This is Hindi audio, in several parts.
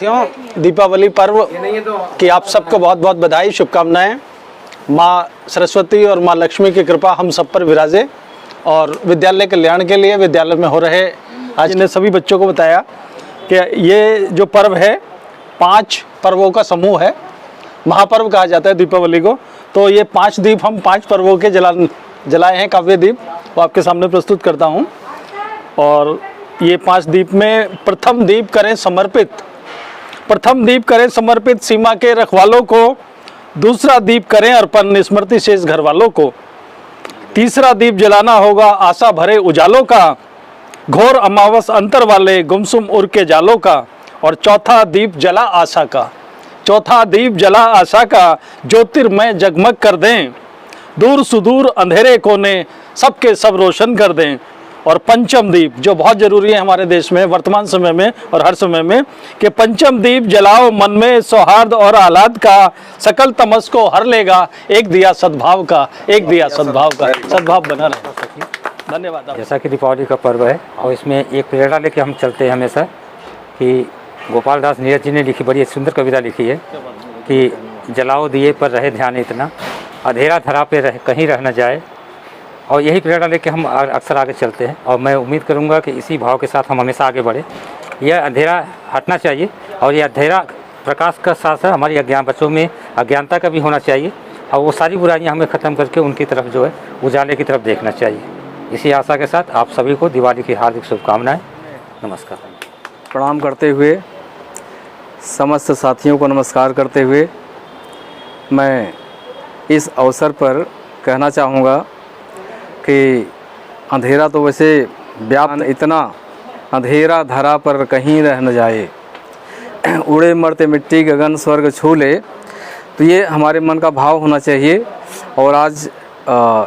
दीपावली पर्व की आप सबको बहुत बहुत बधाई, शुभकामनाएं। माँ सरस्वती और माँ लक्ष्मी की कृपा हम सब पर विराजे और विद्यालय कल्याण के लिए विद्यालय में हो रहे, आज ने सभी बच्चों को बताया कि ये जो पर्व है 5 पर्वों का समूह है, महापर्व कहा जाता है दीपावली को। तो ये 5 दीप हम 5 पर्वों के जलाए हैं, काव्य दीप, वो आपके सामने प्रस्तुत करता हूँ। और ये 5 दीप में प्रथम दीप करें समर्पित सीमा के रखवालों को। दूसरा दीप करें अर्पण स्मृति शेष घर वालों को। तीसरा दीप जलाना होगा आशा भरे उजालों का, घोर अमावस अंतर वाले गुमसुम उर के जालों का। और चौथा दीप जला आशा का, ज्योतिर्मय जगमग कर दें, दूर सुदूर अंधेरे कोने सबके सब रोशन कर दें। और पंचम दीप जो बहुत जरूरी है हमारे देश में वर्तमान समय में और हर समय में, कि पंचम दीप जलाओ मन में सौहार्द और आह्लाद का, सकल तमस को हर लेगा एक दिया सद्भाव का, सद्भाव बना रहे। धन्यवाद। जैसा कि दीपावली का पर्व है और इसमें एक प्रेरणा लेके हम चलते हैं हमेशा, कि गोपाल दास नीरज जी ने लिखी बड़ी सुंदर कविता लिखी है कि जलाओ दिए पर रहे ध्यान इतना, अंधेरा धरा पे कहीं रह न जाए। और यही प्रेरणा लेके हम अक्सर आगे चलते हैं और मैं उम्मीद करूंगा कि इसी भाव के साथ हम हमेशा आगे बढ़े। यह अंधेरा हटना चाहिए और यह अंधेरा प्रकाश का साथ साथ हमारी बच्चों में अज्ञानता का भी होना चाहिए और वो सारी बुराइयां हमें ख़त्म करके उनकी तरफ जो है उजाले की तरफ देखना चाहिए। इसी आशा के साथ आप सभी को दिवाली की हार्दिक शुभकामनाएं। नमस्कार। प्रणाम करते हुए समस्त साथियों को नमस्कार करते हुए मैं इस अवसर पर कहना चाहूँगा कि अंधेरा तो वैसे व्याप्त, इतना अंधेरा धरा पर कहीं रह न जाए, उड़े मरते मिट्टी गगन स्वर्ग छू ले। तो ये हमारे मन का भाव होना चाहिए। और आज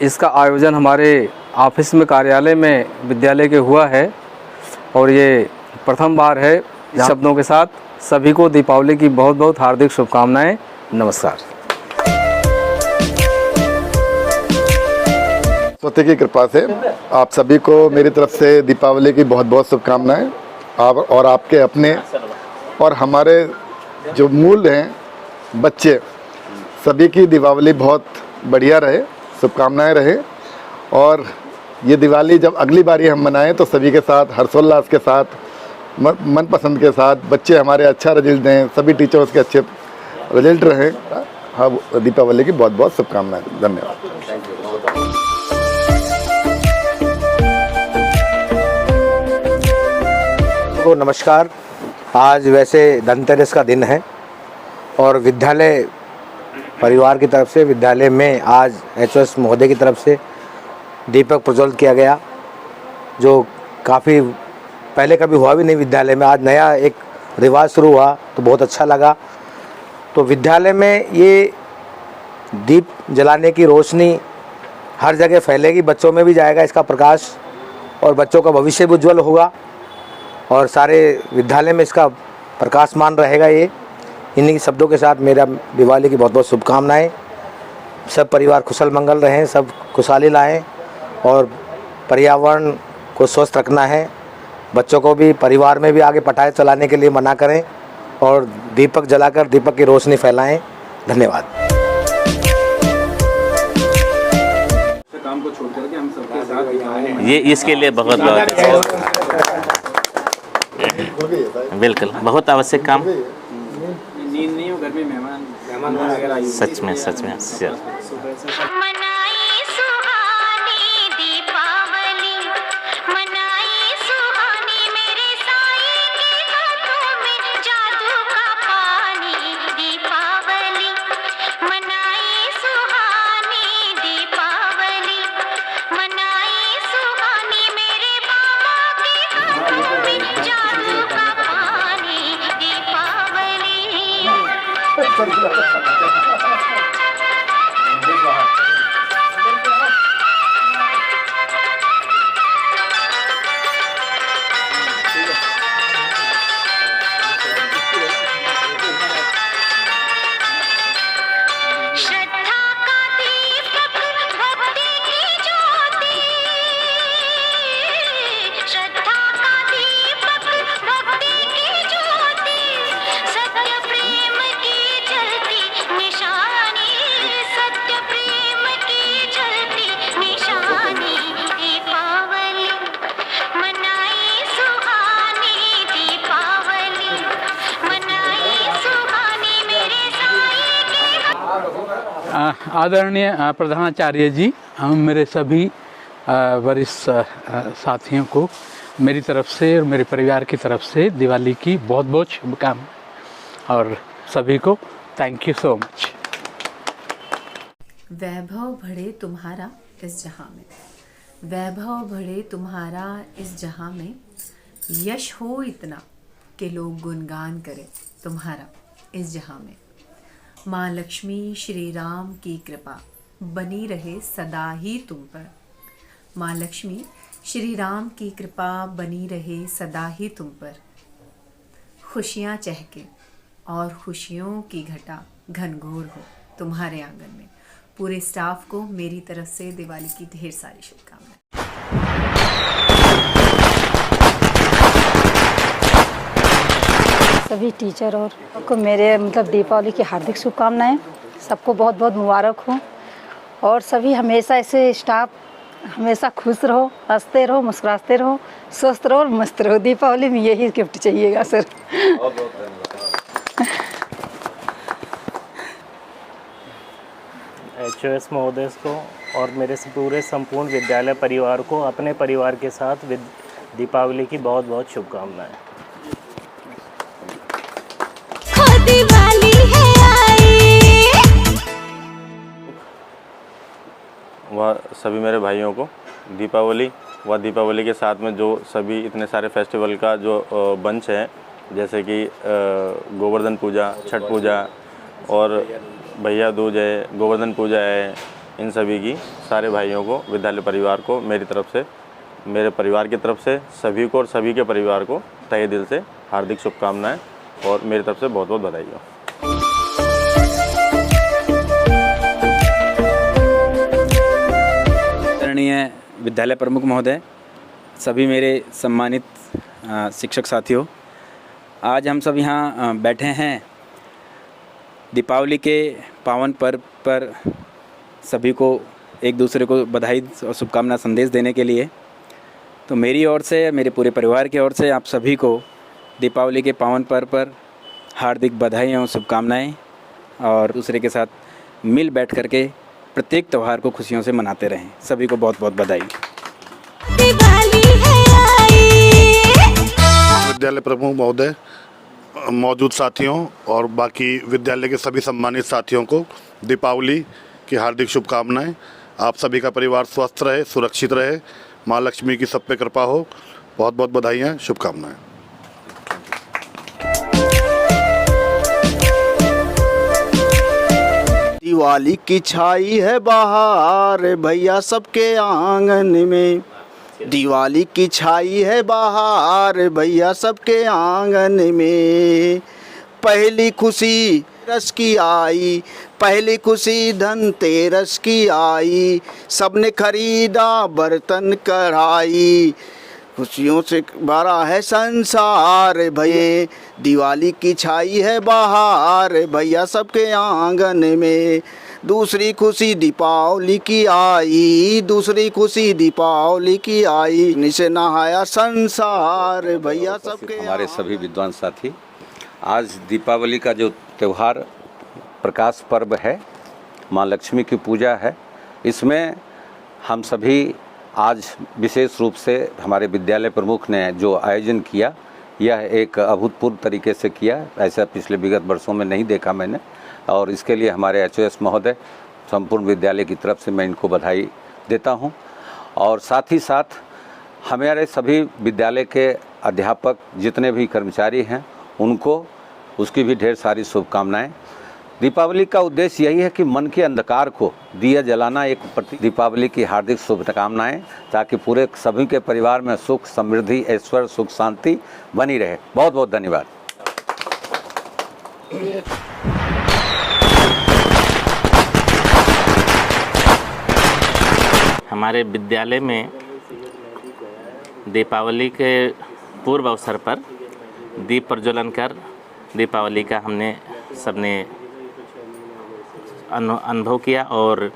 इसका आयोजन हमारे ऑफिस में, कार्यालय में, विद्यालय के हुआ है और ये प्रथम बार है। शब्दों के साथ सभी को दीपावली की बहुत बहुत हार्दिक शुभकामनाएं। नमस्कार। सरस्वती की कृपा से आप सभी को मेरी तरफ से दीपावली की बहुत बहुत शुभकामनाएं। आप और आपके अपने और हमारे जो मूल हैं बच्चे, सभी की दीपावली बहुत बढ़िया रहे, शुभकामनाएं रहे। और ये दिवाली जब अगली बारी हम मनाएं तो सभी के साथ हर्षोल्लास के साथ, मनपसंद के साथ, बच्चे हमारे अच्छा रिजल्ट दें, सभी टीचर्स के अच्छे रिजल्ट रहें। हाँ, दीपावली की बहुत बहुत शुभकामनाएं। धन्यवाद। नमस्कार। आज वैसे धनतेरस का दिन है और विद्यालय परिवार की तरफ से विद्यालय में आज HOS महोदय की तरफ से दीपक प्रज्वलित किया गया, जो काफ़ी पहले कभी हुआ भी नहीं विद्यालय में। आज नया एक रिवाज शुरू हुआ तो बहुत अच्छा लगा। तो विद्यालय में ये दीप जलाने की रोशनी हर जगह फैलेगी, बच्चों में भी जाएगा इसका प्रकाश और बच्चों का भविष्य भी उज्ज्वल होगा और सारे विद्यालय में इसका प्रकाशमान रहेगा। ये इन्हीं शब्दों के साथ मेरा दिवाली की बहुत बहुत शुभकामनाएं। सब परिवार कुशल मंगल रहें, सब खुशहाली लाएं और पर्यावरण को स्वस्थ रखना है। बच्चों को भी परिवार में भी आगे पटाखे चलाने के लिए मना करें और दीपक जलाकर दीपक की रोशनी फैलाएं। धन्यवाद। ये इसके लिए बहुत बिल्कुल बहुत आवश्यक काम। नींद नहीं हो, घर में मेहमान वगैरह आए। सच में आदरणीय प्रधानाचार्य जी, हम मेरे सभी वरिष्ठ साथियों को मेरी तरफ से और मेरे परिवार की तरफ से दिवाली की बहुत बहुत शुभकामनाएं और सभी को थैंक यू सो मच। वैभव बढ़े तुम्हारा इस जहां में, वैभव बढ़े तुम्हारा इस जहां में, यश हो इतना कि लोग गुणगान करें तुम्हारा इस जहां में। माँ लक्ष्मी श्री राम की कृपा बनी रहे सदा ही तुम पर। माँ लक्ष्मी श्री राम की कृपा बनी रहे सदा ही तुम पर। खुशियाँ चहके और खुशियों की घटा घनघोर हो तुम्हारे आंगन में। पूरे स्टाफ को मेरी तरफ से दिवाली की ढेर सारी शुभकामनाएं। सभी टीचर और को मेरे दीपावली की हार्दिक शुभकामनाएं। सबको बहुत बहुत मुबारक हो और सभी हमेशा ऐसे स्टाफ हमेशा खुश रहो, हंसते रहो, मुस्कुराते रहो, स्वस्थ रहो और मस्त रहो। दीपावली में यही गिफ्ट चाहिएगा सर। HOS महोदय को और मेरे पूरे संपूर्ण विद्यालय परिवार को अपने परिवार के साथ दीपावली की बहुत बहुत शुभकामनाएं। वह सभी मेरे भाइयों को दीपावली व दीपावली के साथ में जो सभी इतने सारे फेस्टिवल का जो बंच है, जैसे कि गोवर्धन पूजा, छठ पूजा और भैया दूज है, गोवर्धन पूजा है, इन सभी की सारे भाइयों को, विद्यालय परिवार को मेरी तरफ से, मेरे परिवार की तरफ से सभी को और सभी के परिवार को तहे दिल से हार्दिक शुभकामनाएं और मेरी तरफ से बहुत बहुत बधाई हो। आदरणीय विद्यालय प्रमुख महोदय, सभी मेरे सम्मानित शिक्षक साथियों, आज हम सब यहाँ बैठे हैं दीपावली के पावन पर्व पर सभी को एक दूसरे को बधाई और शुभकामना संदेश देने के लिए। तो मेरी ओर से, मेरे पूरे परिवार की ओर से आप सभी को दीपावली के पावन पर्व पर हार्दिक बधाई और शुभकामनाएं और दूसरे के साथ मिल बैठ करके प्रत्येक त्यौहार को खुशियों से मनाते रहें। सभी को बहुत बहुत बधाई। विद्यालय प्रमुख महोदय, मौजूद साथियों और बाकी विद्यालय के सभी सम्मानित साथियों को दीपावली की हार्दिक शुभकामनाएं। आप सभी का परिवार स्वस्थ रहे, सुरक्षित रहे, माँ लक्ष्मी की सब पे कृपा हो। बहुत बहुत बधाइयाँ, शुभकामनाएं। दिवाली की छाई है बहार भैया सबके आंगन में, दिवाली की छाई है बहार भैया सबके आंगन में। पहली खुशी रस की आई, पहली खुशी धनतेरस की आई, सबने खरीदा बर्तन कढ़ाई, खुशियों से भरा है संसार भैया। दिवाली की छाई है बहार भैया सबके आंगन में। दूसरी खुशी दीपावली की आई, दूसरी खुशी दीपावली की आई, नीचे नहाया संसार भैया सबके। हमारे सभी विद्वान साथी, आज दीपावली का जो त्यौहार प्रकाश पर्व है, माँ लक्ष्मी की पूजा है, इसमें हम सभी आज विशेष रूप से हमारे विद्यालय प्रमुख ने जो आयोजन किया, यह एक अभूतपूर्व तरीके से किया। ऐसा पिछले विगत वर्षों में नहीं देखा मैंने, और इसके लिए हमारे HOS महोदय, संपूर्ण विद्यालय की तरफ से मैं इनको बधाई देता हूं। और साथ ही साथ हमारे सभी विद्यालय के अध्यापक जितने भी कर्मचारी हैं, उनको उसकी भी ढेर सारी शुभकामनाएं। दीपावली का उद्देश्य यही है कि मन के अंधकार को दिया जलाना, एक प्रति दीपावली की हार्दिक शुभकामनाएं, ताकि पूरे सभी के परिवार में सुख, समृद्धि, ऐश्वर्य, सुख, शांति बनी रहे। बहुत बहुत धन्यवाद। हमारे विद्यालय में दीपावली के पूर्व अवसर पर दीप प्रज्वलन कर दीपावली का हमने सबने अनुभव किया और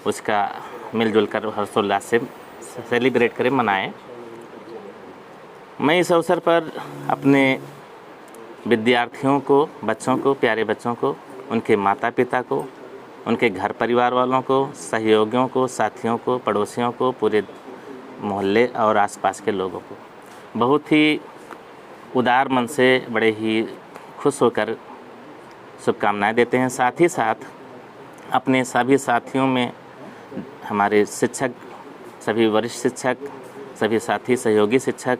उसका मिलजुल कर हर्षोल्लास से सेलिब्रेट करें, मनाएं। मैं इस अवसर पर अपने विद्यार्थियों को, बच्चों को, प्यारे बच्चों को, उनके माता पिता को उनके घर परिवार वालों को, सहयोगियों को, साथियों को, पड़ोसियों को, पूरे मोहल्ले और आसपास के लोगों को बहुत ही उदार मन से बड़े ही खुश होकर शुभकामनाएं देते हैं। साथ ही साथ अपने सभी साथियों में हमारे शिक्षक, सभी वरिष्ठ शिक्षक, सभी साथी सहयोगी शिक्षक,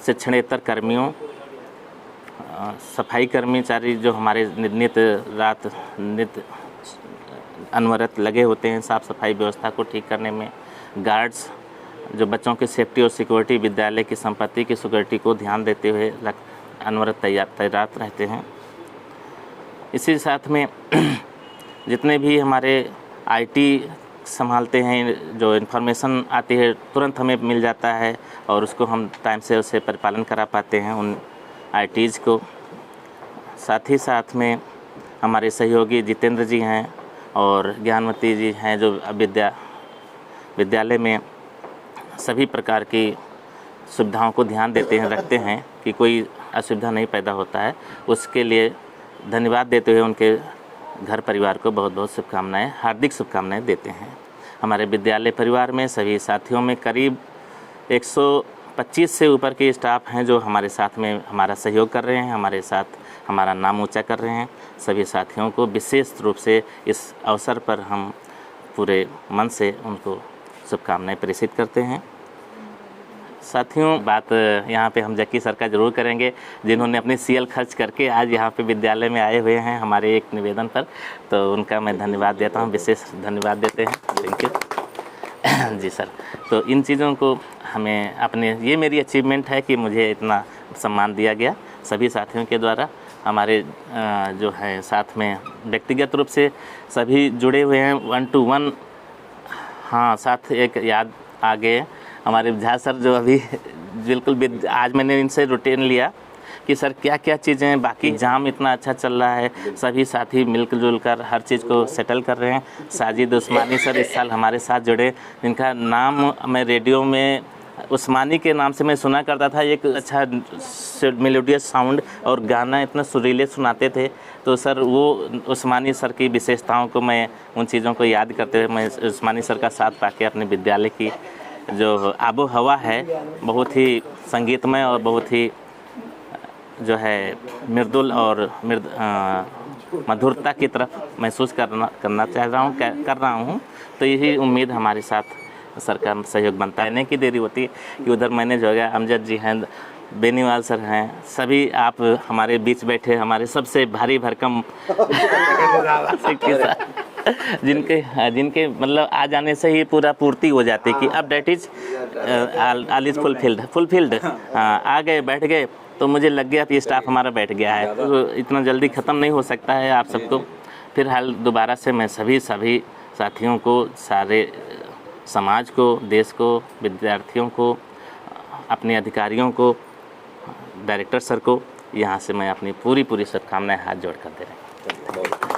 शिक्षणेतर कर्मियों, सफाई कर्मचारी जो हमारे नित रात नित अनवरत लगे होते हैं साफ़ सफाई व्यवस्था को ठीक करने में, गार्ड्स जो बच्चों की सेफ्टी और सिक्योरिटी, विद्यालय की संपत्ति की सिक्योरिटी को ध्यान देते हुए अनवरत तैनात रहते हैं। इसी साथ में जितने भी हमारे आईटी संभालते हैं, जो इन्फॉर्मेशन आती है तुरंत हमें मिल जाता है और उसको हम टाइम से उसे परिपालन करा पाते हैं उन आईटीज़ को। साथ ही साथ में हमारे सहयोगी जितेंद्र जी हैं और ज्ञानवती जी हैं जो विद्यालय में सभी प्रकार की सुविधाओं को ध्यान देते हैं, रखते हैं कि कोई असुविधा नहीं पैदा होता है। उसके लिए धन्यवाद देते हुए उनके घर परिवार को बहुत बहुत शुभकामनाएं, हार्दिक शुभकामनाएं देते हैं। हमारे विद्यालय परिवार में सभी साथियों में करीब 125 से ऊपर के स्टाफ हैं जो हमारे साथ में हमारा सहयोग कर रहे हैं, हमारे साथ हमारा नाम ऊंचा कर रहे हैं। सभी साथियों को विशेष रूप से इस अवसर पर हम पूरे मन से उनको शुभकामनाएं प्रेषित करते हैं। साथियों, बात यहाँ पे हम जक्की सर का ज़रूर करेंगे जिन्होंने अपनी सीएल खर्च करके आज यहाँ पे विद्यालय में आए हुए हैं हमारे एक निवेदन पर, तो उनका मैं धन्यवाद देता हूँ, विशेष धन्यवाद देते हैं। Thank you ji sir. तो इन चीज़ों को हमें अपने, ये मेरी अचीवमेंट है कि मुझे इतना सम्मान दिया गया सभी साथियों के द्वारा। हमारे जो है साथ में व्यक्तिगत रूप से सभी जुड़े हुए हैं 1 to 1। हाँ, साथ एक याद आ गए हमारे झा सर जो अभी बिल्कुल आज मैंने इनसे रूटीन लिया कि सर क्या क्या चीज़ें हैं, बाकी एग्ज़ाम इतना अच्छा चल रहा है, सभी साथी मिलजुल कर हर चीज़ को सेटल कर रहे हैं। साजिद उस्मानी सर इस साल हमारे साथ जुड़े, जिनका नाम मैं रेडियो में उस्मानी के नाम से मैं सुना करता था। एक अच्छा मेलोडियस साउंड और गाना इतना सुरीले सुनाते थे। तो सर वो उस्मानी सर की विशेषताओं को, मैं उन चीज़ों को याद करते हुए मैं उस्मानी सर का साथ पाके अपने विद्यालय की जो आबो हवा है बहुत ही संगीतमय और बहुत ही जो है मृदुल और मधुरता की तरफ महसूस करना चाह रहा हूँ, कर रहा हूँ। तो यही उम्मीद हमारे साथ सर का सहयोग बनता है। नहीं की देरी होती कि उधर मैनेज हो गया, अमजद जी हैं, बेनीवाल सर हैं, सभी आप हमारे बीच बैठे हमारे सबसे भारी भरकम जिनके मतलब आ जाने से ही पूरा पूर्ति हो जाती कि अब date is all is fulfilled. आ गए, बैठ गए तो मुझे लग गया कि स्टाफ हमारा बैठ गया है, तो इतना जल्दी ख़त्म नहीं हो सकता है आप सबको। फिर हाल दोबारा से मैं सभी साथियों को, सारे समाज को, देश को, विद्यार्थियों को, अपने अधिकारियों को, डायरेक्टर सर को यहाँ से मैं अपनी पूरी शुभकामनाएं हाथ जोड़ कर दे रहा हूँ।